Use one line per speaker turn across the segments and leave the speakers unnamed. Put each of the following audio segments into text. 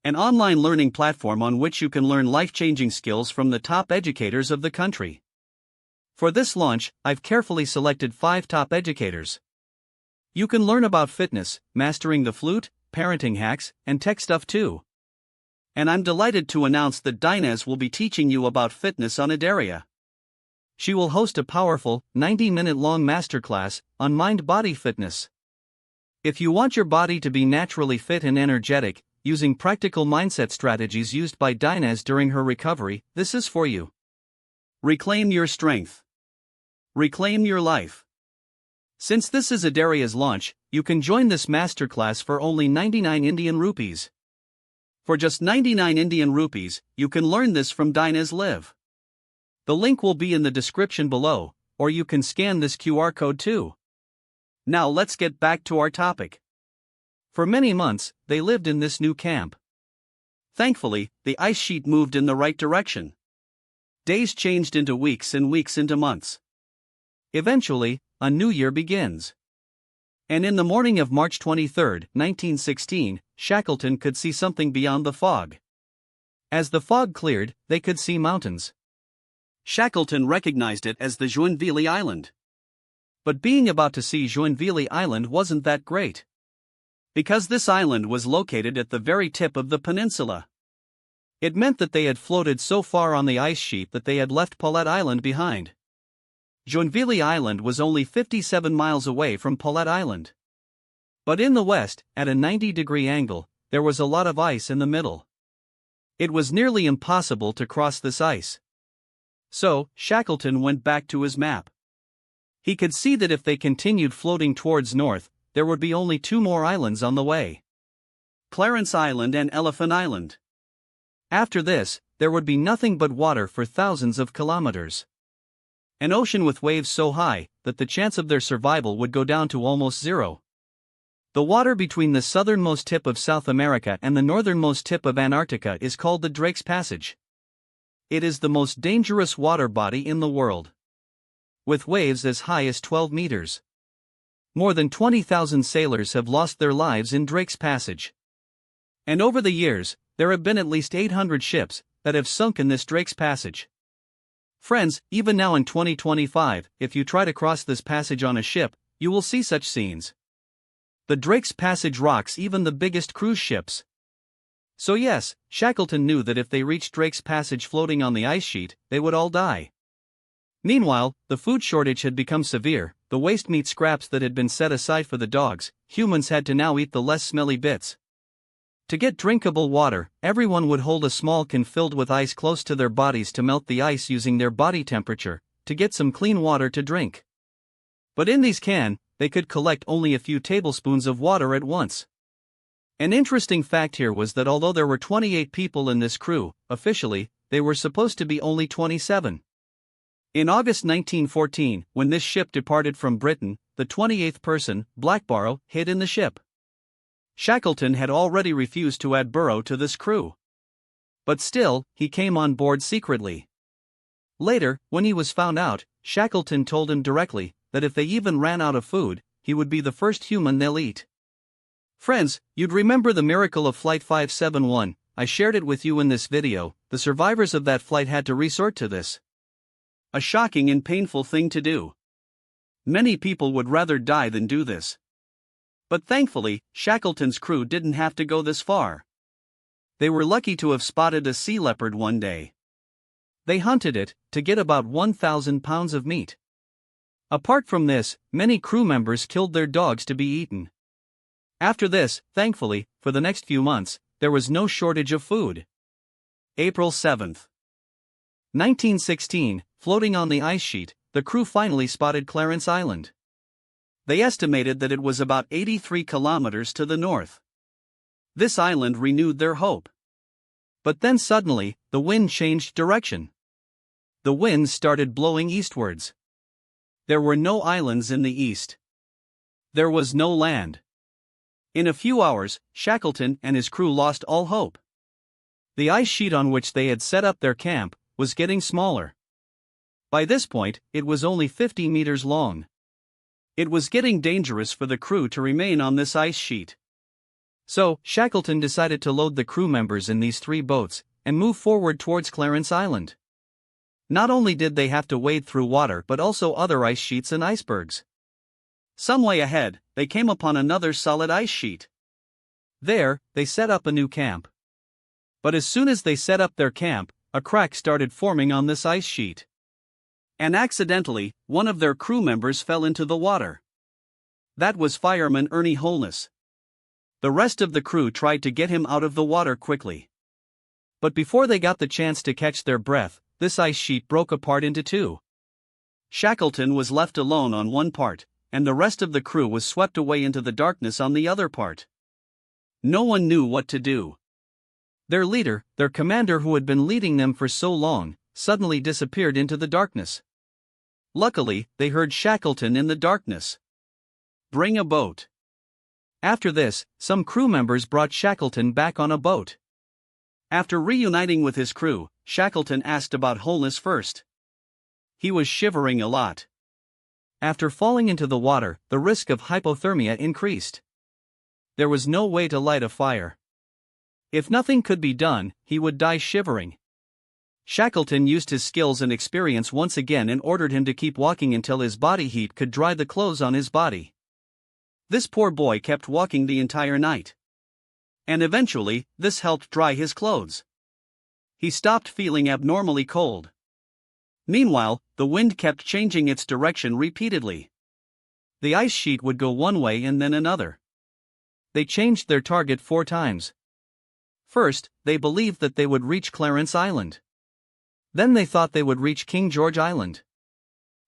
an online learning platform on which you can learn life-changing skills from the top educators of the country. For this launch, I've carefully selected 5 top educators. You can learn about fitness, mastering the flute, parenting hacks, and tech stuff too. And I'm delighted to announce that Dinez will be teaching you about fitness on Adaria. She will host a powerful, 90-minute-long masterclass on mind-body fitness. If you want your body to be naturally fit and energetic, using practical mindset strategies used by Dinez during her recovery, this is for you. Reclaim your strength. Reclaim your life. Since this is Adaria's launch, you can join this masterclass for only 99 Indian rupees. For just 99 Indian rupees, you can learn this from Dinez Live. The link will be in the description below, or you can scan this QR code too. Now let's get back to our topic. For many months, they lived in this new camp. Thankfully, the ice sheet moved in the right direction. Days changed into weeks and weeks into months. Eventually, a new year begins. And in the morning of March 23, 1916, Shackleton could see something beyond the fog. As the fog cleared, they could see mountains. Shackleton recognized it as the Joinville Island. But being about to see Joinville Island wasn't that great. Because this island was located at the very tip of the peninsula. It meant that they had floated so far on the ice sheet that they had left Paulette Island behind. Joinville Island was only 57 miles away from Paulette Island. But in the west, at a 90-degree angle, there was a lot of ice in the middle. It was nearly impossible to cross this ice. So, Shackleton went back to his map. He could see that if they continued floating towards north, there would be only 2 more islands on the way. Clarence Island and Elephant Island. After this, there would be nothing but water for thousands of kilometers. An ocean with waves so high that the chance of their survival would go down to almost zero. The water between the southernmost tip of South America and the northernmost tip of Antarctica is called the Drake's Passage. It is the most dangerous water body in the world. With waves as high as 12 meters. More than 20,000 sailors have lost their lives in Drake's Passage. And over the years, there have been at least 800 ships that have sunk in this Drake's Passage. Friends, even now in 2025, if you try to cross this passage on a ship, you will see such scenes. The Drake's Passage rocks even the biggest cruise ships. So yes, Shackleton knew that if they reached Drake's Passage floating on the ice sheet, they would all die. Meanwhile, the food shortage had become severe. The waste meat scraps that had been set aside for the dogs, humans had to now eat the less smelly bits. To get drinkable water, everyone would hold a small can filled with ice close to their bodies to melt the ice using their body temperature, to get some clean water to drink. But in these cans, they could collect only a few tablespoons of water at once. An interesting fact here was that although there were 28 people in this crew, officially, they were supposed to be only 27. In August 1914, when this ship departed from Britain, the 28th person, Blackborough, hid in the ship. Shackleton had already refused to add Burrow to this crew. But still, he came on board secretly. Later, when he was found out, Shackleton told him directly that if they even ran out of food, he would be the first human they'll eat. Friends, you'd remember the miracle of Flight 571, I shared it with you in this video. The survivors of that flight had to resort to this. A shocking and painful thing to do. Many people would rather die than do this. But thankfully, Shackleton's crew didn't have to go this far. They were lucky to have spotted a sea leopard one day. They hunted it, to get about 1,000 pounds of meat. Apart from this, many crew members killed their dogs to be eaten. After this, thankfully, for the next few months, there was no shortage of food. April 7th. 1916, floating on the ice sheet, the crew finally spotted Clarence Island. They estimated that it was about 83 kilometers to the north. This island renewed their hope. But then suddenly, the wind changed direction. The wind started blowing eastwards. There were no islands in the east. There was no land. In a few hours, Shackleton and his crew lost all hope. The ice sheet on which they had set up their camp was getting smaller. By this point, it was only 50 meters long. It was getting dangerous for the crew to remain on this ice sheet. So, Shackleton decided to load the crew members in these 3 boats and move forward towards Clarence Island. Not only did they have to wade through water but also other ice sheets and icebergs. Some way ahead, they came upon another solid ice sheet. There, they set up a new camp. But as soon as they set up their camp, a crack started forming on this ice sheet. And accidentally, one of their crew members fell into the water. That was fireman Ernie Holness. The rest of the crew tried to get him out of the water quickly. But before they got the chance to catch their breath, this ice sheet broke apart into 2. Shackleton was left alone on one part, and the rest of the crew was swept away into the darkness on the other part. No one knew what to do. Their leader, their commander who had been leading them for so long, suddenly disappeared into the darkness. Luckily, they heard Shackleton in the darkness. "Bring a boat." After this, some crew members brought Shackleton back on a boat. After reuniting with his crew, Shackleton asked about Holness first. He was shivering a lot. After falling into the water, the risk of hypothermia increased. There was no way to light a fire. If nothing could be done, he would die shivering. Shackleton used his skills and experience once again and ordered him to keep walking until his body heat could dry the clothes on his body. This poor boy kept walking the entire night. And eventually, this helped dry his clothes. He stopped feeling abnormally cold. Meanwhile, the wind kept changing its direction repeatedly. The ice sheet would go one way and then another. They changed their target 4 times. First, they believed that they would reach Clarence Island. Then they thought they would reach King George Island.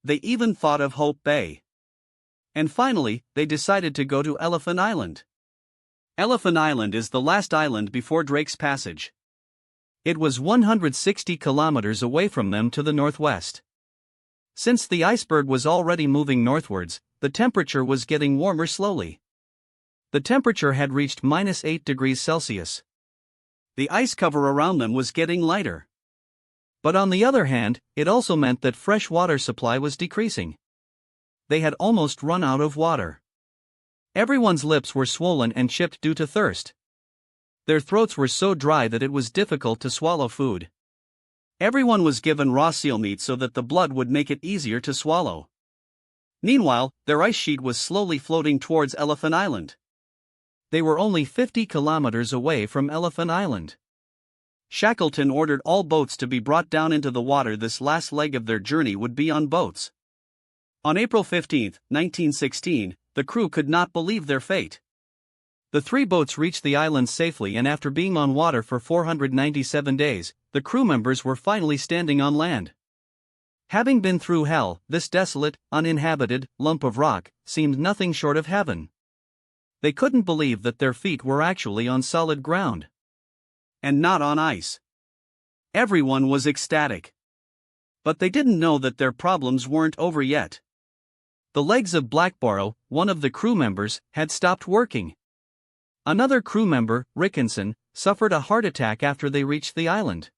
They even thought of Hope Bay. And finally, they decided to go to Elephant Island. Elephant Island is the last island before Drake's Passage. It was 160 kilometers away from them to the northwest. Since the iceberg was already moving northwards, the temperature was getting warmer slowly. The temperature had reached -8 degrees Celsius. The ice cover around them was getting lighter. But on the other hand, it also meant that fresh water supply was decreasing. They had almost run out of water. Everyone's lips were swollen and chipped due to thirst. Their throats were so dry that it was difficult to swallow food. Everyone was given raw seal meat so that the blood would make it easier to swallow. Meanwhile, their ice sheet was slowly floating towards Elephant Island. They were only 50 kilometers away from Elephant Island. Shackleton ordered all boats to be brought down into the water. This last leg of their journey would be on boats. On April 15, 1916, the crew could not believe their fate. The 3 boats reached the island safely, and after being on water for 497 days, the crew members were finally standing on land. Having been through hell, this desolate, uninhabited lump of rock seemed nothing short of heaven. They couldn't believe that their feet were actually on solid ground. And not on ice. Everyone was ecstatic. But they didn't know that their problems weren't over yet. The legs of Blackborough, one of the crew members, had stopped working. Another crew member, Rickinson, suffered a heart attack after they reached the island.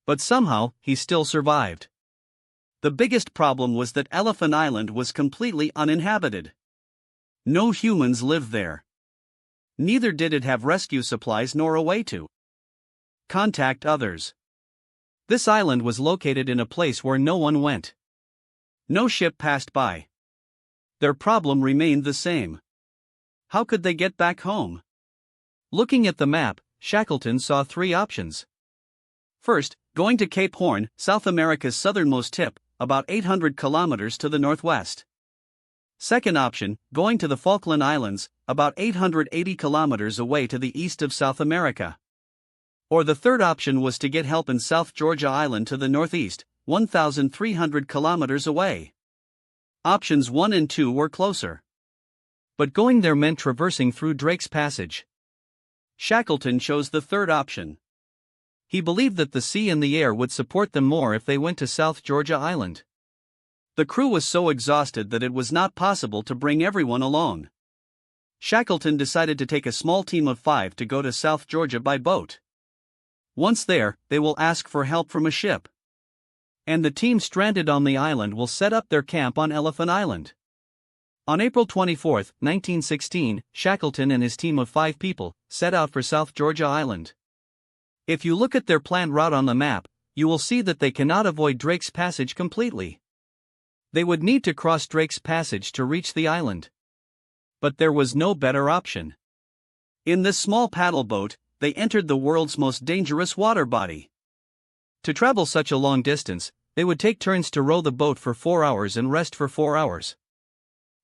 But somehow, he still survived. The biggest problem was that Elephant Island was completely uninhabited. No humans lived there. Neither did it have rescue supplies nor a way to contact others. This island was located in a place where no one went. No ship passed by. Their problem remained the same. How could they get back home? Looking at the map, Shackleton saw 3 options. First, going to Cape Horn, South America's southernmost tip, about 800 kilometers to the northwest. Second option, going to the Falkland Islands, about 880 kilometers away to the east of South America. Or the third option was to get help in South Georgia Island to the northeast, 1,300 kilometers away. Options 1 and 2 were closer. But going there meant traversing through Drake's Passage. Shackleton chose the third option. He believed that the sea and the air would support them more if they went to South Georgia Island. The crew was so exhausted that it was not possible to bring everyone along. Shackleton decided to take a small team of 5 to go to South Georgia by boat. Once there, they will ask for help from a ship. And the team stranded on the island will set up their camp on Elephant Island. On April 24, 1916, Shackleton and his team of 5 people set out for South Georgia Island. If you look at their planned route on the map, you will see that they cannot avoid Drake's Passage completely. They would need to cross Drake's Passage to reach the island. But there was no better option. In this small paddle boat, they entered the world's most dangerous water body. To travel such a long distance, they would take turns to row the boat for 4 hours and rest for 4 hours.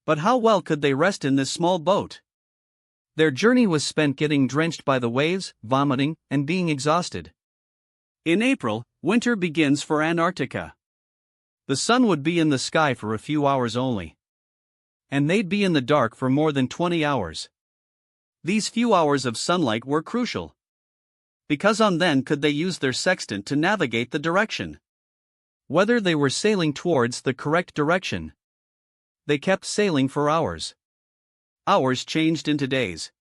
But how well could they rest in this small boat? Their journey was spent getting drenched by the waves, vomiting, and being exhausted. In April, winter begins for Antarctica. The sun would be in the sky for a few hours only. And they'd be in the dark for more than 20 hours. These few hours of sunlight were crucial. Because on then could they use their sextant to navigate the direction. Whether they were sailing towards the correct direction. They kept sailing for hours. Hours changed into days.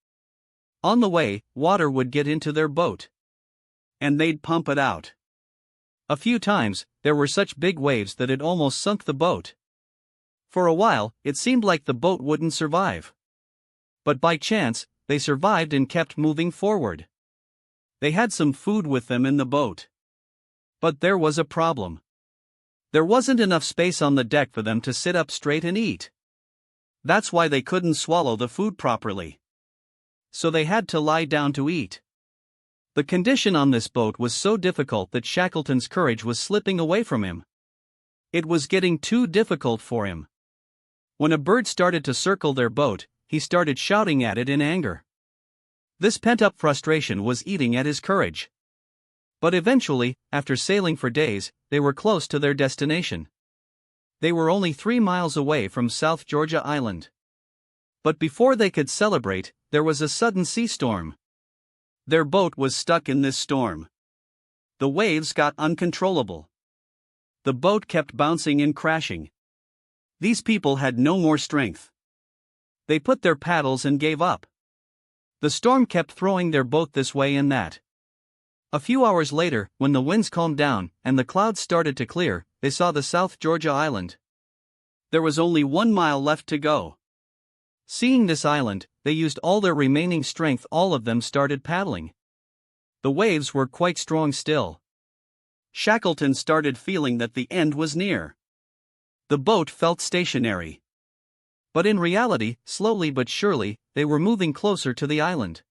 On the way, water would get into their boat. And they'd pump it out. A few times, there were such big waves that it almost sunk the boat. For a while, it seemed like the boat wouldn't survive. But by chance, they survived and kept moving forward. They had some food with them in the boat. But there was a problem. There wasn't enough space on the deck for them to sit up straight and eat. That's why they couldn't swallow the food properly. So they had to lie down to eat. The condition on this boat was so difficult that Shackleton's courage was slipping away from him. It was getting too difficult for him. When a bird started to circle their boat, he started shouting at it in anger. This pent-up frustration was eating at his courage. But eventually, after sailing for days, they were close to their destination. They were only 3 miles away from South Georgia Island. But before they could celebrate, there was a sudden sea storm. Their boat was stuck in this storm. The waves got uncontrollable. The boat kept bouncing and crashing. These people had no more strength. They put their paddles and gave up. The storm kept throwing their boat this way and that. A few hours later, when the winds calmed down and the clouds started to clear, they saw the South Georgia Island. There was only 1 mile left to go. Seeing this island, they used all their remaining strength. All of them started paddling. The waves were quite strong still. Shackleton started feeling that the end was near. The boat felt stationary. But in reality, slowly but surely, they were moving closer to the island.